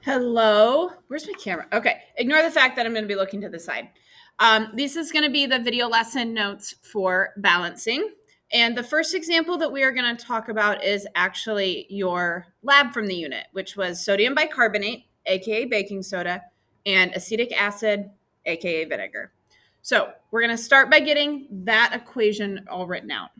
Hello. Where's my camera? Okay. Ignore the fact that I'm going to be looking to the side. This is going to be the video lesson notes for balancing. And the first example that we are going to talk about is actually your lab from the unit, which was sodium bicarbonate, aka baking soda, and acetic acid, aka vinegar. So we're going to start by getting that equation all written out.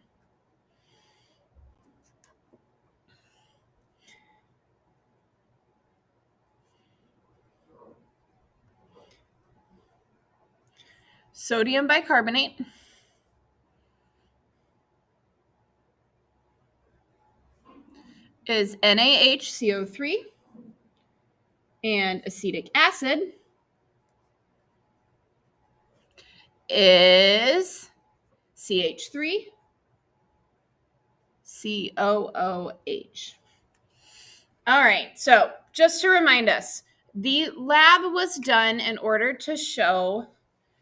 Sodium bicarbonate is NaHCO3, and acetic acid is CH3 COOH. All right, so just to remind us, the lab was done in order to show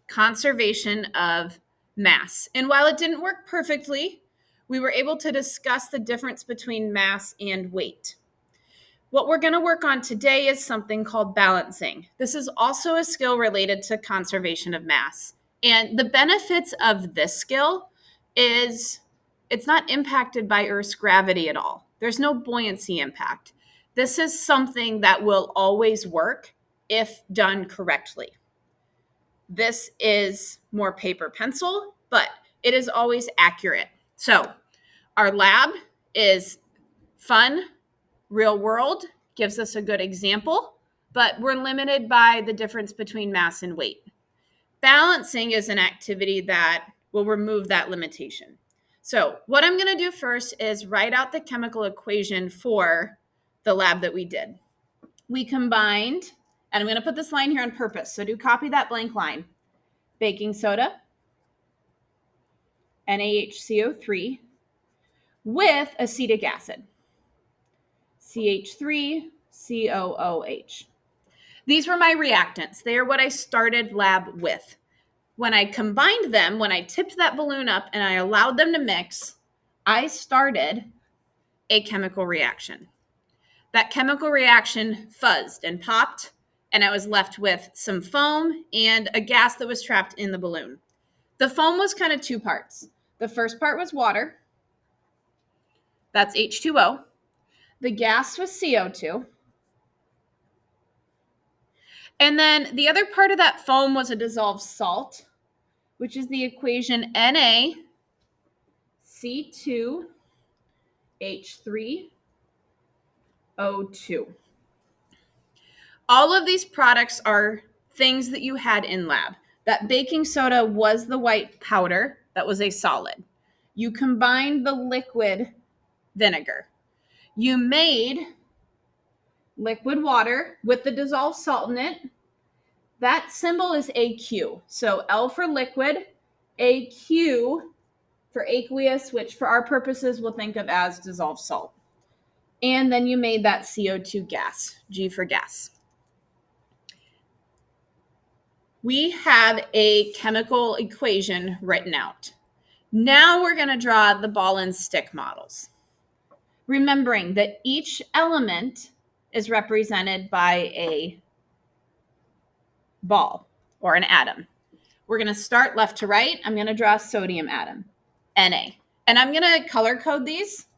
conservation of mass. And while it didn't work perfectly, we were able to discuss the difference between mass and weight. What we're going to work on today is something called balancing. This is also a skill related to conservation of mass. And the benefits of this skill is it's not impacted by Earth's gravity at all. There's no buoyancy impact. This is something that will always work if done correctly. This is more paper pencil, but it is always accurate. So our lab is fun, real world, gives us a good example, but we're limited by the difference between mass and weight. Balancing is an activity that will remove that limitation. So what I'm going to do first is write out the chemical equation for the lab that we did. We combined, and I'm going to put this line here on purpose, so do copy that blank line. Baking soda, NaHCO3, with acetic acid, CH3COOH. These were my reactants. They are what I started lab with. When I combined them, when I tipped that balloon up and I allowed them to mix, I started a chemical reaction. That chemical reaction fuzzed and popped, and I was left with some foam and a gas that was trapped in the balloon. The foam was kind of two parts. The first part was water. That's H2O. The gas was CO2. And then the other part of that foam was a dissolved salt, which is the equation NaC2H3O2. All of these products are things that you had in lab. That baking soda was the white powder that was a solid. You combined the liquid vinegar. You made liquid water with the dissolved salt in it. That symbol is AQ. So L for liquid, AQ for aqueous, which for our purposes we'll think of as dissolved salt. And then you made that CO2 gas, G for gas. We have a chemical equation written out. Now we're going to draw the ball and stick models. Remembering that each element is represented by a ball or an atom. We're going to start left to right. I'm going to draw a sodium atom, Na. And I'm going to color code these.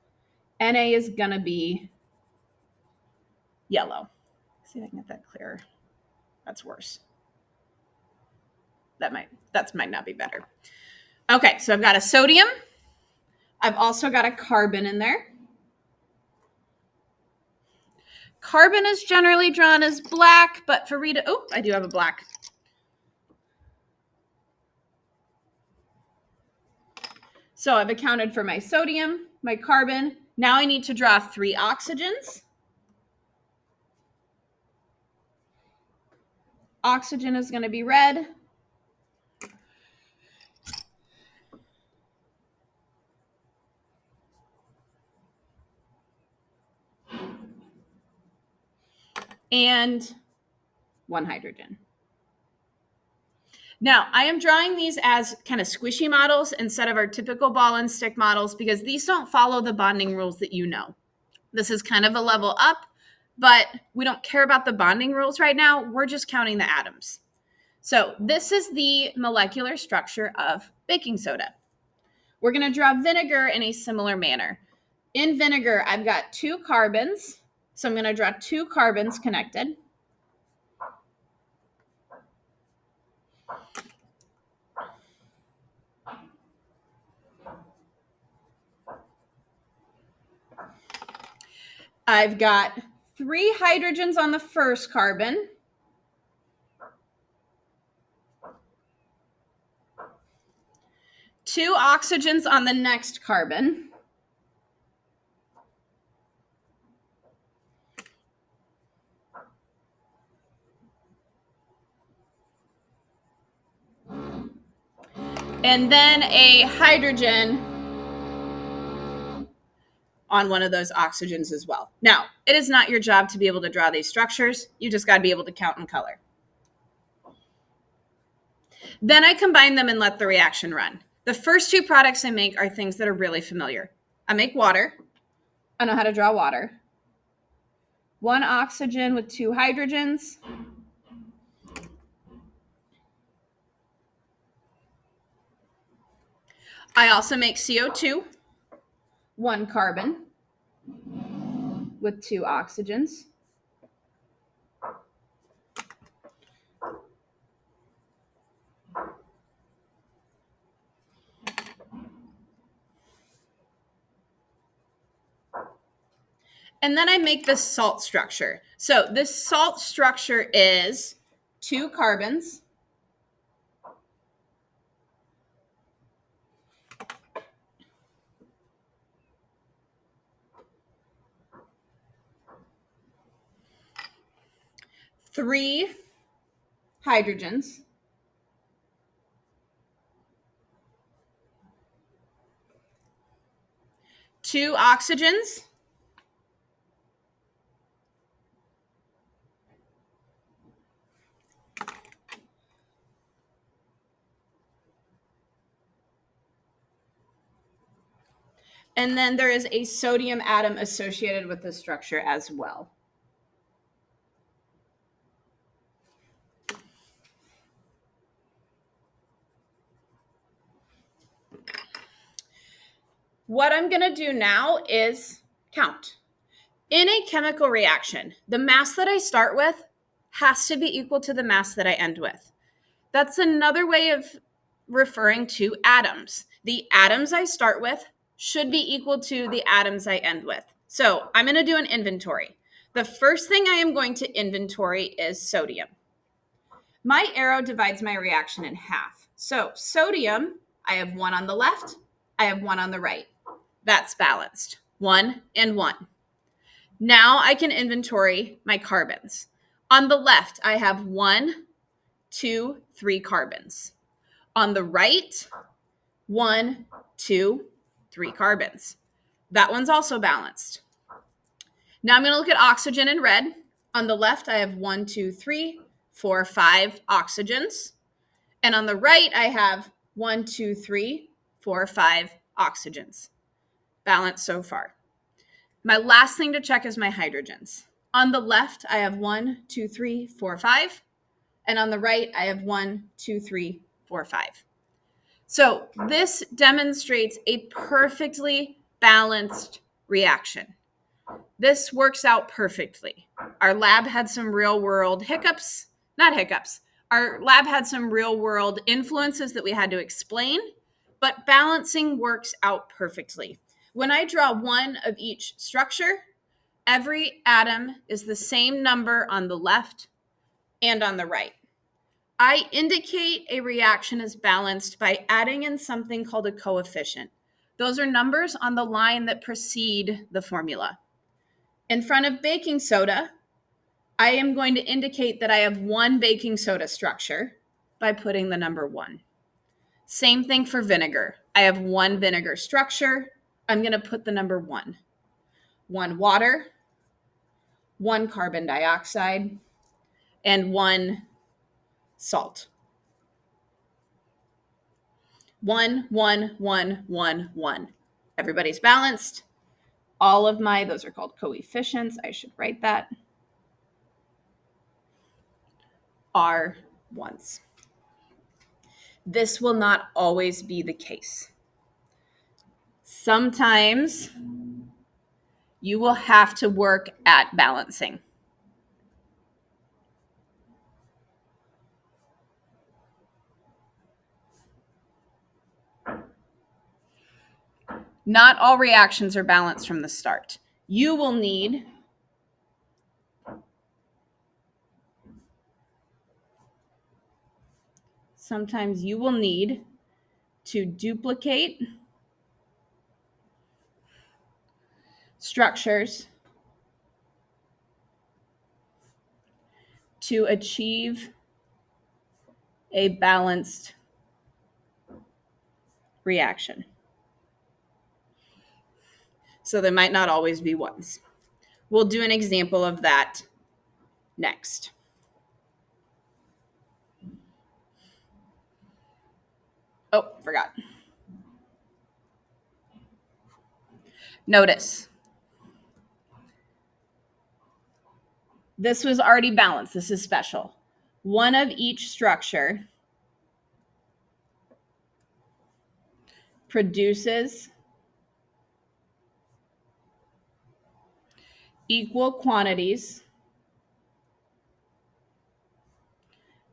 Na is going to be yellow. Let's see if I can get that clearer. That's worse. That might not be better. Okay, so I've got a sodium. I've also got a carbon in there. Carbon is generally drawn as black, but for Rita, oh, I do have a black. So I've accounted for my sodium, my carbon. Now I need to draw 3 oxygens. Oxygen is going to be red. And 1 hydrogen. Now, I am drawing these as kind of squishy models instead of our typical ball and stick models because these don't follow the bonding rules that you know. This is kind of a level up. but we don't care about the bonding rules right now. We're just counting the atoms. So this is the molecular structure of baking soda. We're going to draw vinegar in a similar manner. In vinegar, I've got 2 carbons. So I'm going to draw 2 carbons connected. I've got 3 hydrogens on the first carbon. Two oxygens on the next carbon. And then a hydrogen on one of those oxygens as well. Now, it is not your job to be able to draw these structures. You just got to be able to count and color. Then I combine them and let the reaction run. The first 2 products I make are things that are really familiar. I make water. I know how to draw water. 1 oxygen with 2 hydrogens. I also make CO2, 1 carbon with 2 oxygens. And then I make this salt structure. So this salt structure is 2 carbons, three hydrogens, two oxygens, and then there is a sodium atom associated with this structure as well. What I'm going to do now is count. In a chemical reaction, the mass that I start with has to be equal to the mass that I end with. That's another way of referring to atoms. The atoms I start with should be equal to the atoms I end with. So I'm going to do an inventory. The first thing I am going to inventory is sodium. My arrow divides my reaction in half. So sodium, I have 1 on the left, I have 1 on the right. That's balanced. 1 and 1. Now I can inventory my carbons. On the left, I have 1, 2, 3 carbons. On the right, 1, 2, 3 carbons. That one's also balanced. Now I'm going to look at oxygen in red. On the left, I have 1, 2, 3, 4, 5 oxygens. And on the right, I have 1, 2, 3, 4, 5 oxygens. Balanced so far. My last thing to check is my hydrogens. On the left, I have 1, 2, 3, 4, 5. And on the right, I have 1, 2, 3, 4, 5. So this demonstrates a perfectly balanced reaction. This works out perfectly. Our lab had some real world hiccups, not hiccups. Our lab had some real world influences that we had to explain, but balancing works out perfectly. When I draw one of each structure, every atom is the same number on the left and on the right. I indicate a reaction is balanced by adding in something called a coefficient. Those are numbers on the line that precede the formula. In front of baking soda, I am going to indicate that I have 1 baking soda structure by putting the number 1. Same thing for vinegar. I have 1 vinegar structure. I'm going to put the number 1. 1 water, 1 carbon dioxide, and 1 salt. 1, 1, 1, 1, 1. Everybody's balanced. All of those are called coefficients. I should write that. are ones. This will not always be the case. Sometimes you will have to work at balancing. Not all reactions are balanced from the start. You will need sometimes you will need to duplicate structures to achieve a balanced reaction. So there might not always be ones. We'll do an example of that next. Oh, forgot. Notice. This was already balanced. This is special. One of each structure produces equal quantities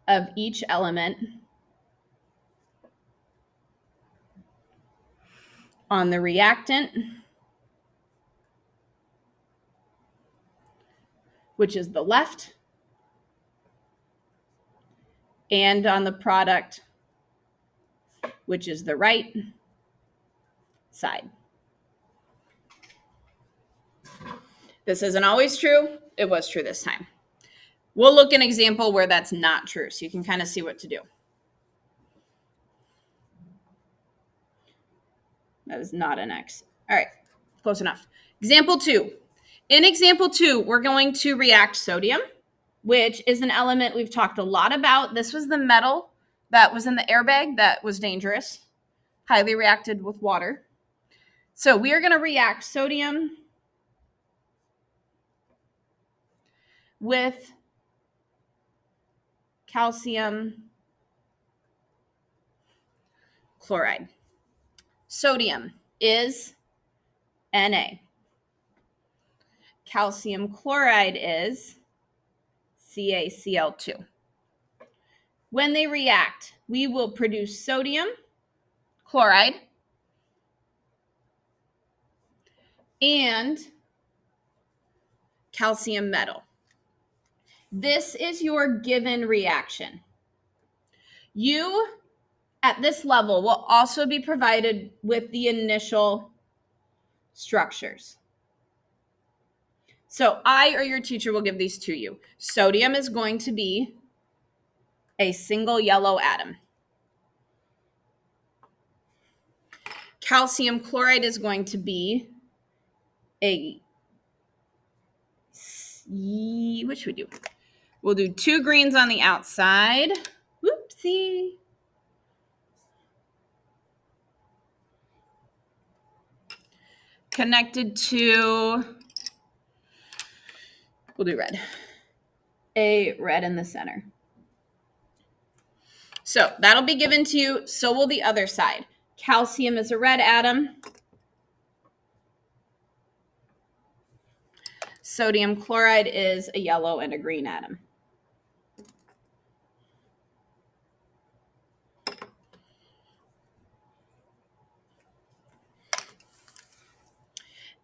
of each element on the reactant, which is the left, and on the product, which is the right side. This isn't always true. It was true this time. We'll look at an example where that's not true, so you can kind of see what to do. That is not an X. All right, close enough. Example 2. In example 2, we're going to react sodium, which is an element we've talked a lot about. This was the metal that was in the airbag that was dangerous, highly reacted with water. So we are going to react sodium with calcium chloride. Sodium is Na. Calcium chloride is CaCl2. When they react, we will produce sodium chloride and calcium metal. This is your given reaction. You, at this level, will also be provided with the initial structures. So I or your teacher will give these to you. Sodium is going to be a single yellow atom. Calcium chloride is going to be what should we do? We'll do 2 greens on the outside. Whoopsie. Connected to, we'll do red. A red in the center. So that'll be given to you. So will the other side. Calcium is a red atom. Sodium chloride is a yellow and a green atom.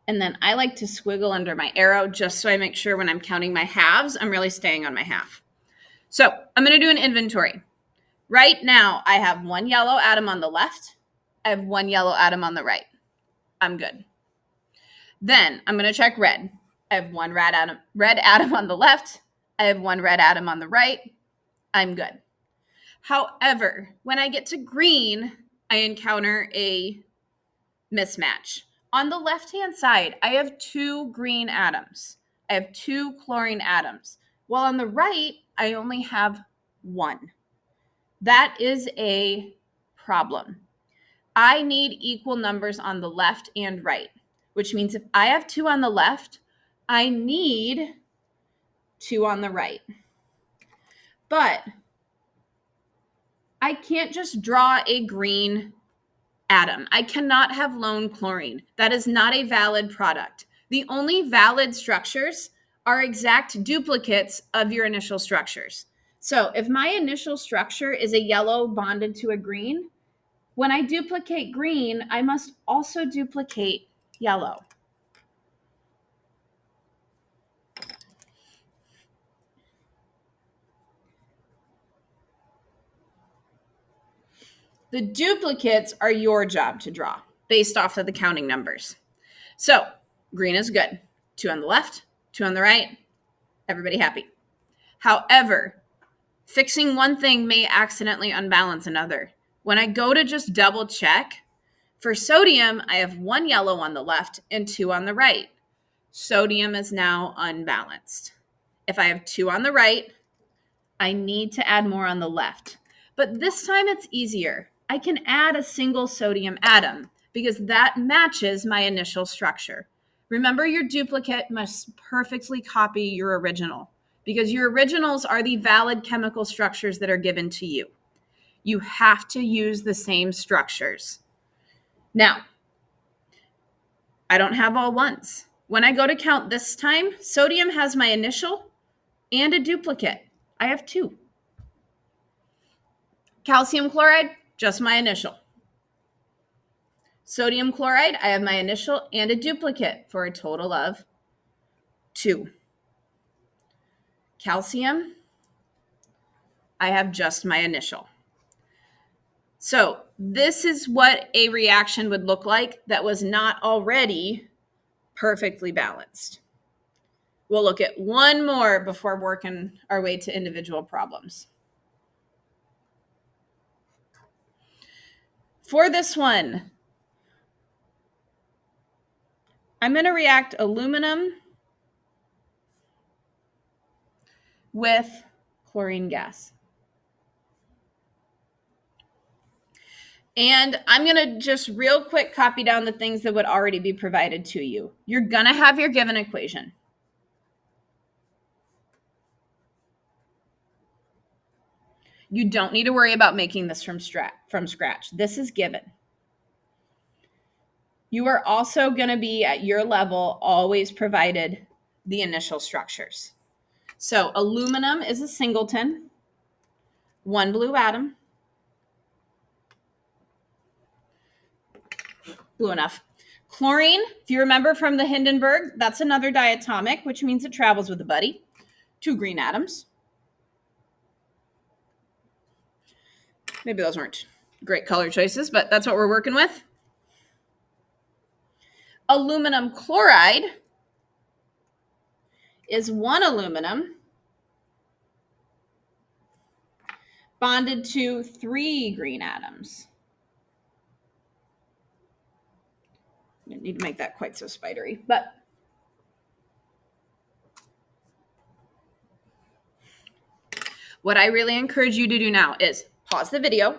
And then I like to squiggle under my arrow just so I make sure when I'm counting my halves, I'm really staying on my half. So I'm going to do an inventory. Right now, I have 1 yellow atom on the left. I have 1 yellow atom on the right. I'm good. Then I'm going to check red. I have 1 red atom on the left. I have 1 red atom on the right. I'm good. However, when I get to green, I encounter a mismatch. On the left-hand side, I have 2 green atoms. I have 2 chlorine atoms. While on the right, I only have 1. That is a problem. I need equal numbers on the left and right, which means if I have 2 on the left, I need 2 on the right. But I can't just draw a green atom. I cannot have lone chlorine. That is not a valid product. The only valid structures are exact duplicates of your initial structures. So if my initial structure is a yellow bonded to a green, when I duplicate green, I must also duplicate yellow. The duplicates are your job to draw based off of the counting numbers. So green is good. 2 on the left, 2 on the right. Everybody happy. However, fixing one thing may accidentally unbalance another. When I go to just double check, for sodium, I have 1 yellow on the left and 2 on the right. Sodium is now unbalanced. If I have 2 on the right, I need to add more on the left. But this time it's easier. I can add a single sodium atom because that matches my initial structure. Remember, your duplicate must perfectly copy your original because your originals are the valid chemical structures that are given to you. You have to use the same structures. Now, I don't have all ones. When I go to count this time, sodium has my initial and a duplicate. I have 2. Calcium chloride, just my initial. Sodium chloride, I have my initial and a duplicate for a total of 2. Calcium, I have just my initial. So this is what a reaction would look like that was not already perfectly balanced. We'll look at one more before working our way to individual problems. For this one, I'm going to react aluminum with chlorine gas. And I'm going to just real quick copy down the things that would already be provided to you. You're going to have your given equation. You don't need to worry about making this from scratch. This is given. You are also going to be at your level always provided the initial structures. So aluminum is a singleton, 1 blue atom. Blue enough. Chlorine, if you remember from the Hindenburg, that's another diatomic, which means it travels with a buddy. 2 green atoms. Maybe those weren't great color choices, but that's what we're working with. Aluminum chloride is 1 aluminum bonded to 3 green atoms. I didn't need to make that quite so spidery, but what I really encourage you to do now is pause the video,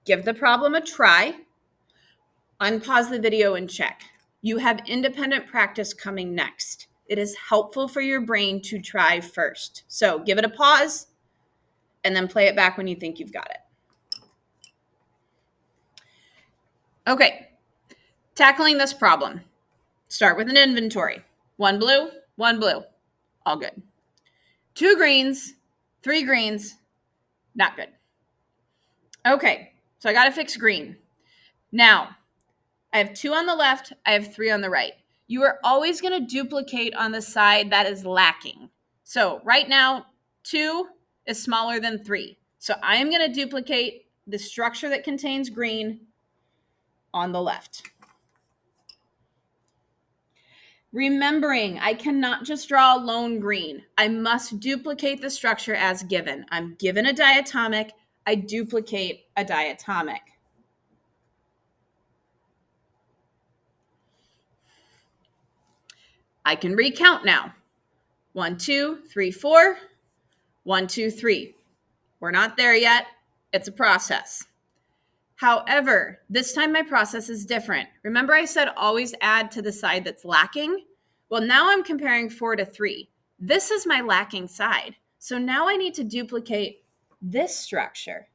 give the problem a try, unpause the video and check. You have independent practice coming next. It is helpful for your brain to try first. So give it a pause and then play it back when you think you've got it. Okay, tackling this problem. Start with an inventory. 1 blue, 1 blue. All good. 2 greens, 3 greens, not good. Okay, so I got to fix green. Now, I have 2 on the left, I have 3 on the right. You are always going to duplicate on the side that is lacking. So right now, 2 is smaller than 3. So I am going to duplicate the structure that contains green on the left. Remembering, I cannot just draw a lone green. I must duplicate the structure as given. I'm given a diatomic, I duplicate a diatomic. I can recount now. 1, 2, 3, 4. 1, 2, 3. We're not there yet. It's a process. However, this time my process is different. Remember I said always add to the side that's lacking? Well, now I'm comparing 4 to 3. This is my lacking side. So now I need to duplicate this structure.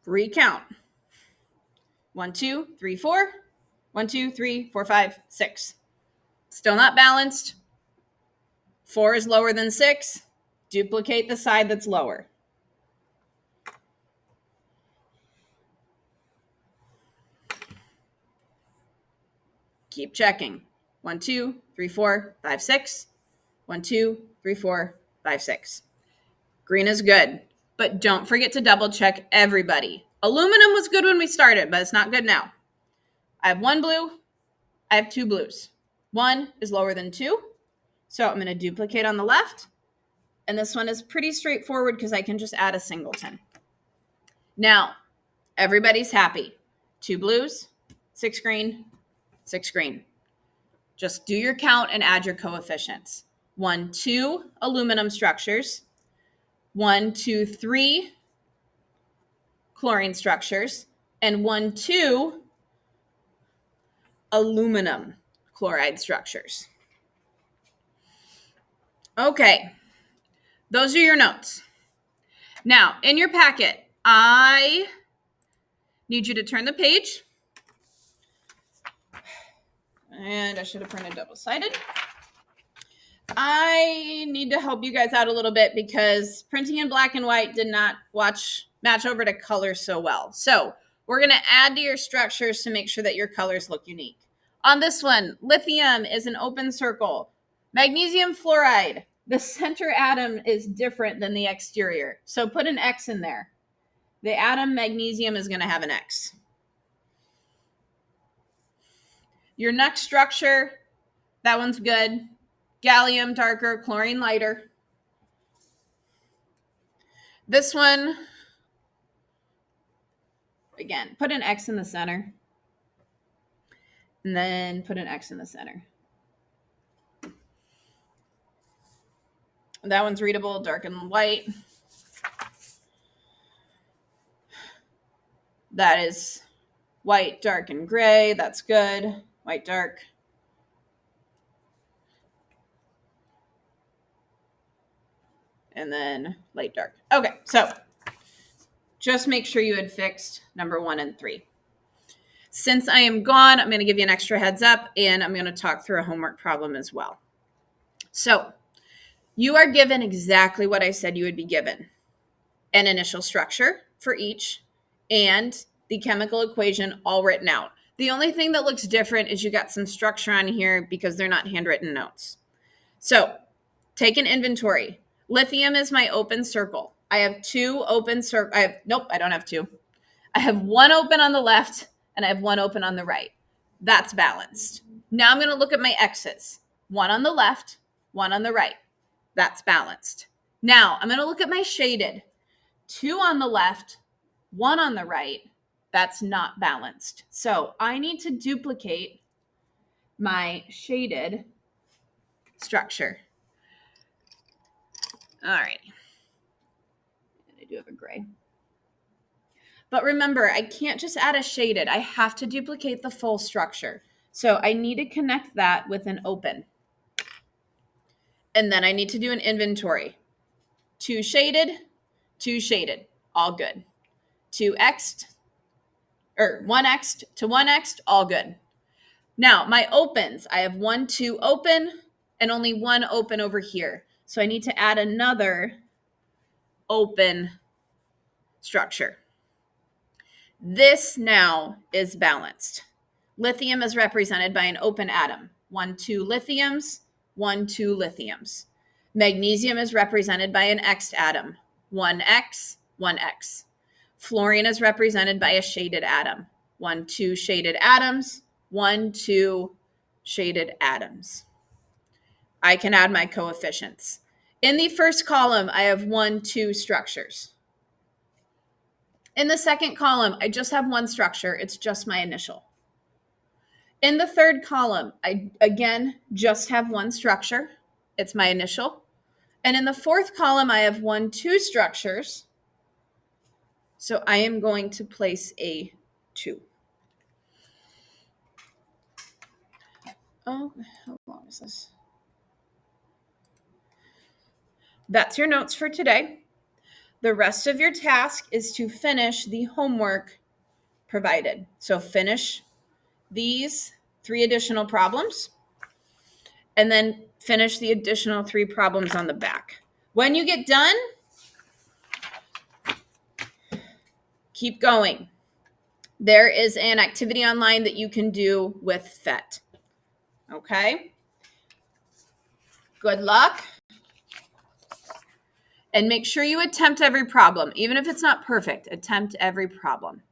Recount. 1, 2, 3, 4. 1, 2, 3, 4, 5, 6. Still not balanced. 4 is lower than 6. Duplicate the side that's lower. Keep checking. 1, 2, 3, 4, 5, 6. 1, 2, 3, 4, 5, 6. Green is good, but don't forget to double check everybody. Aluminum was good when we started, but it's not good now. I have 1 blue. I have 2 blues. 1 is lower than 2. So I'm going to duplicate on the left. And this one is pretty straightforward because I can just add a singleton. Now, everybody's happy. 2 blues, 6 green, 6 green. Just do your count and add your coefficients. 1, 2 aluminum structures. 1, 2, 3 chlorine structures. And 1, 2 aluminum chloride structures. Okay, those are your notes. Now, in your packet, I need you to turn the page. And I should have printed double-sided. I need to help you guys out a little bit because printing in black and white did not match over to color so well. So we're going to add to your structures to make sure that your colors look unique. On this one, lithium is an open circle. Magnesium fluoride, the center atom is different than the exterior. So put an X in there. The atom magnesium is going to have an X. Your next structure, that one's good. Gallium darker, chlorine lighter. This one, again, put an X in the center. And then put an X in the center. That one's readable, dark and white. That is white, dark, and gray. That's good. White, dark. And then light, dark. Okay, so just make sure you had fixed number 1 and 3. Since I am gone, I'm going to give you an extra heads up, and I'm going to talk through a homework problem as well. So you are given exactly what I said you would be given. An initial structure for each and the chemical equation all written out. The only thing that looks different is you got some structure on here because they're not handwritten notes. So take an inventory. Lithium is my open circle. I have 2 open circles. Nope, I don't have 2. I have 1 open on the left and I have 1 open on the right. That's balanced. Now I'm going to look at my X's. 1 on the left, 1 on the right. That's balanced. Now I'm going to look at my shaded. 2 on the left, 1 on the right. That's not balanced. So I need to duplicate my shaded structure. All right. I do have a gray. But remember, I can't just add a shaded. I have to duplicate the full structure. So I need to connect that with an open. And then I need to do an inventory. 2 shaded, 2 shaded. All good. 2 x'd, or 1 x'd to 1 x'd, all good. Now, my opens, I have 1, 2 open, and only 1 open over here. So I need to add another open structure. This now is balanced. Lithium is represented by an open atom. 1, 2 lithiums, 1, 2 lithiums. Magnesium is represented by an X'd atom. 1x, 1x. Fluorine is represented by a shaded atom. 1, 2 shaded atoms, 1, 2 shaded atoms. I can add my coefficients. In the first column, I have 1, 2 structures. In the second column, I just have 1 structure. It's just my initial. In the third column, I, again, just have 1 structure. It's my initial. And in the fourth column, I have 1, 2 structures. So I am going to place a 2. Oh, how long is this? That's your notes for today. The rest of your task is to finish the homework provided. So finish these 3 additional problems and then finish the additional 3 problems on the back. When you get done, keep going. There is an activity online that you can do with FET. Okay? Good luck. And make sure you attempt every problem. Even if it's not perfect, attempt every problem.